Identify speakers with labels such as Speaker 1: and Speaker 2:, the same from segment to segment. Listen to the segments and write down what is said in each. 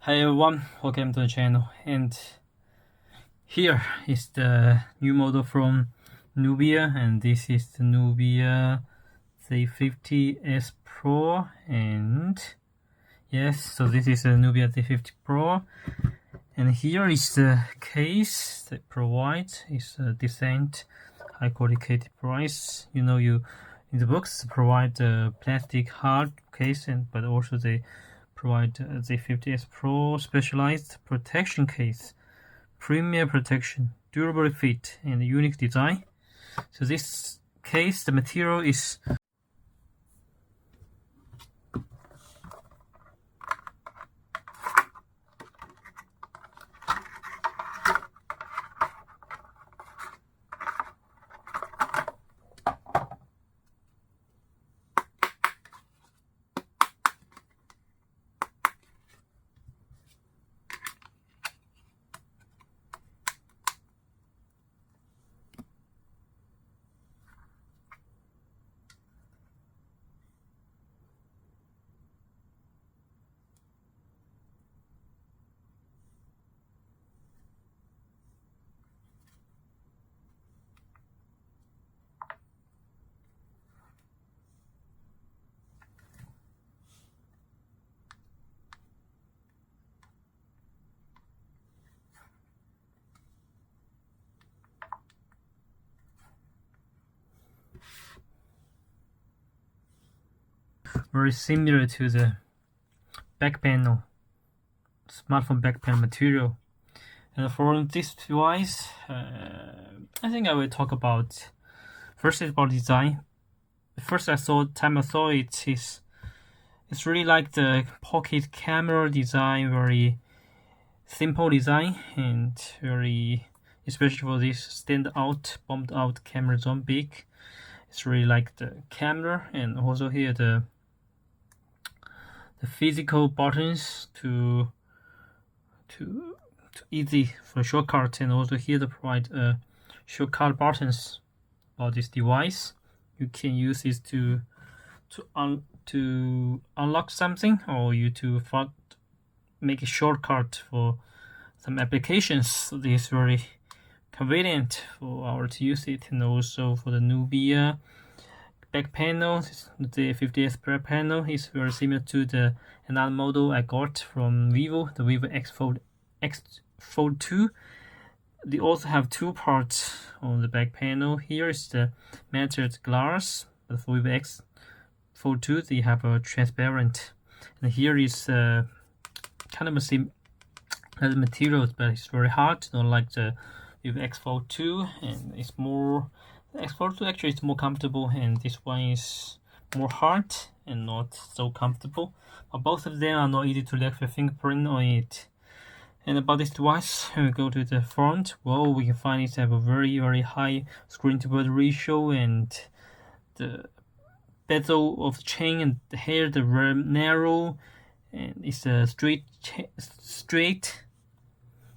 Speaker 1: Hi everyone, welcome to the channel, and here is the new model from Nubia, and this is the Nubia Z50s Pro. And yes, so this is a Nubia Z50 Pro, and here is the case they provide. It's a decent high quality price. You in the books provide the plastic hard case, but also they provide the Z50s Pro specialized protection case, premier protection, durable fit, and unique design. So this case, the material is very similar to the back panel, smartphone back panel material. And for this device, I think I will talk about first about design. The first time I saw it is it's really like the pocket camera design, very simple design, and very especially for this bombed out camera zone big. It's really like the camera, and also here the physical buttons to easy for shortcut, and also here they provide shortcut buttons for this device. You can use this to unlock something, or to make a shortcut for some applications. So this is very convenient for our to use it. And also for the Nubia back panel, the 50s back panel is very similar to another model I got from Vivo, the Vivo X Fold 2. They also have two parts on the back panel. Here is the matted glass, but for Vivo X Fold 2 they have a transparent. And here is kind of the same as materials, but it's very hard, not like the Vivo X Fold 2, and it's more. The X Fold 2 actually is more comfortable, and this one is more hard and not so comfortable. But both of them are not easy to leave your fingerprint on it. And about this device, when we go to the front, well, we can find it have a very, very high screen-to-bird ratio, and the bezel of the chain and the hair, they're very narrow, and it's a straight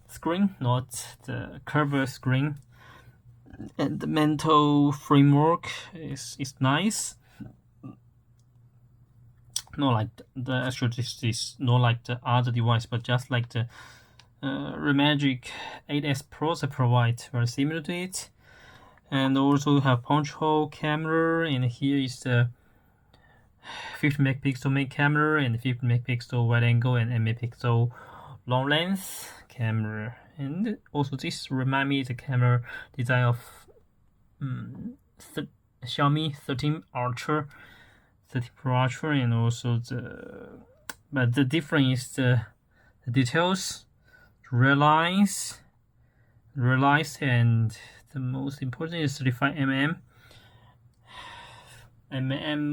Speaker 1: screen, not the curved screen. And the mental framework is nice. Not like this is not like the other device, but just like the Remagic 8S Pros provide, very similar to it. And also have punch hole camera, and here is the 50 megapixel main camera and 50 megapixel wide angle and 8 megapixel long length camera. And also this remind me the camera design of Xiaomi 13 Ultra, 13 Pro Ultra, and also but the difference is the details, realize, and the most important is 35mm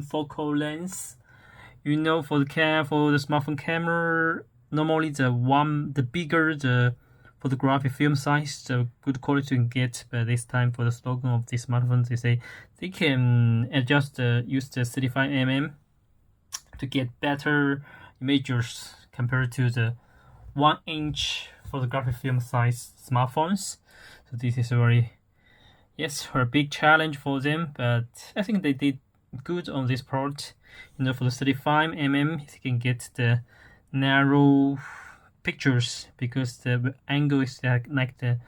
Speaker 1: focal length. For the smartphone camera, normally the bigger the photographic film size, the good quality you can get. But this time for the slogan of this smartphone, they say they can use the 35mm to get better images compared to the 1-inch photographic film size smartphones. So this is a big challenge for them, but I think they did good on this part. For the 35mm, you can get the narrow pictures because the angle is like the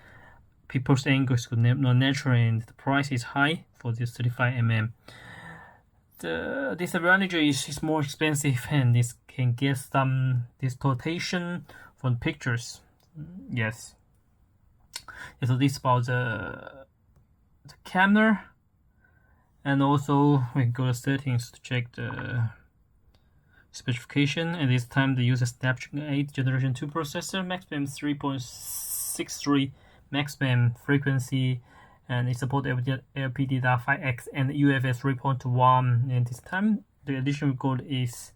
Speaker 1: people's angle is not natural, and the price is high for this 35mm. The disadvantage is it's more expensive, and this can get some distortion from pictures. Yes. So this is about the camera, and also we can go to settings to check the specification. And this time they use a Snapdragon 8 Generation 2 processor, maximum 3.63 maximum frequency, and it supports LPDDR5X and UFS 3.1. And this time the additional code is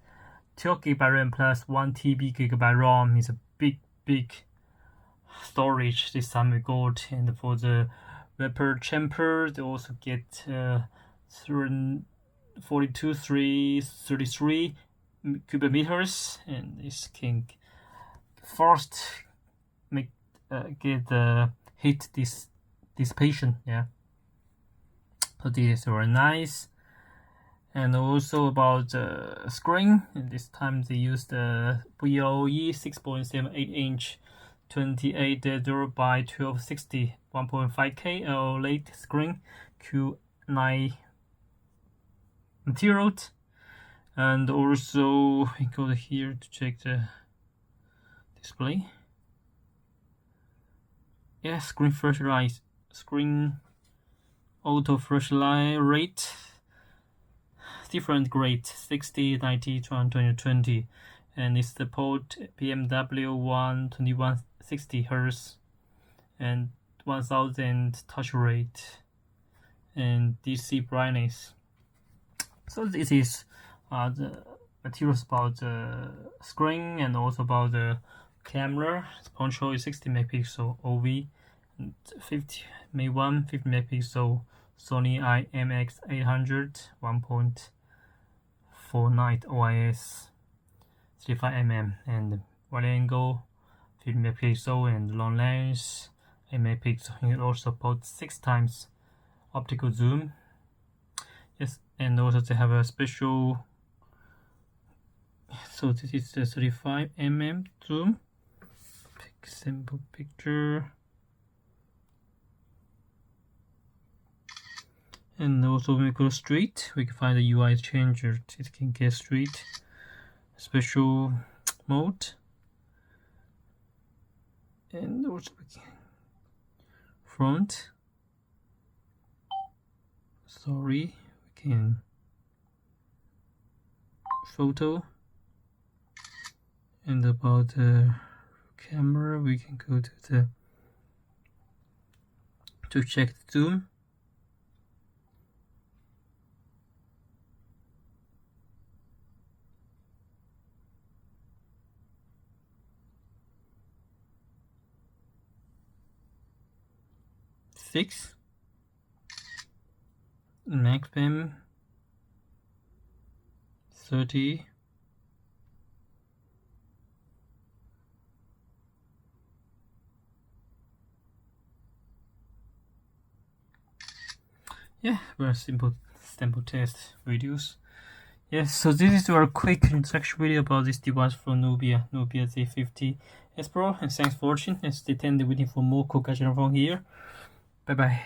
Speaker 1: 12GB RAM plus 1TB ROM. It's a big storage this time we got. And for the vapor chamber, they also get 42333 cubic meters, and this can first make get the heat dissipation. Yeah, so this is very nice. And also about the screen, and this time they used the BOE 6.78 inch 28 by 1260 1.5K OLED screen, Q9 material. And also we go here to check the display. Yeah, screen auto flash light rate, different grade, 60, 90, 220, and it's the port BMW 2160 Hz and 1000 touch rate and DC brightness. So this is the materials about the screen, and also about the camera. The control is 60 megapixel OV and 50 megapixel Sony IMX800 1.49 OIS 35mm, and wide angle 50 megapixel, and long lens 8 megapixel. It also supports 6 times optical zoom. Yes, and also they have a special. So this is the 35mm zoom. Pick simple picture. And also when we go straight, we can find the UI changer. It can get straight, special mode, and also we can front. Sorry, we can photo. And about the camera, we can go to check the zoom. Six maximum 30. Yeah, very simple test videos. Yes, so this is our quick introduction video about this device from Nubia Z50s Pro, and thanks for watching. Let's stay tuned, waiting for more cool gadgets from here. Bye bye.